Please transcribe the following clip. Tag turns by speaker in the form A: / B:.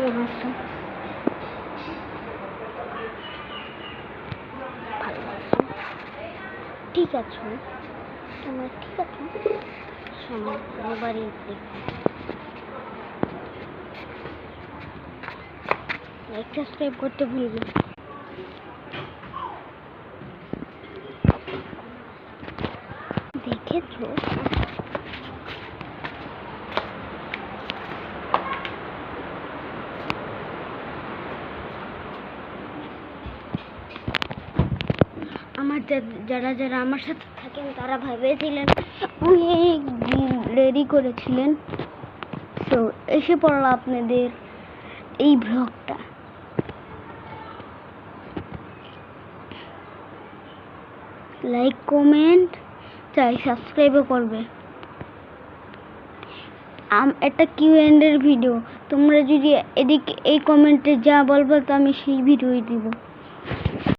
A: কেমন আছো? ভালো আছো? ঠিক আছো? তোমরা ঠিক আছো? সময় বাড়ি দেখো, লাইক সাবস্ক্রাইব করতে ভুলবে। দেখেছো? আমার যারা যারা আমার সাথে থাকেন তারা ভেবেছিলেন অনেক দেরি করেছিলেন, তো এসে পড়লো আপনাদের এই ব্লগটা। লাইক কমেন্ট চাই, সাবস্ক্রাইবও করবে। একটা কিউ&এর ভিডিও, তোমরা যদি এদিকে এই কমেন্টে যা বলবো তো আমি সেই ভিডিওই দিব।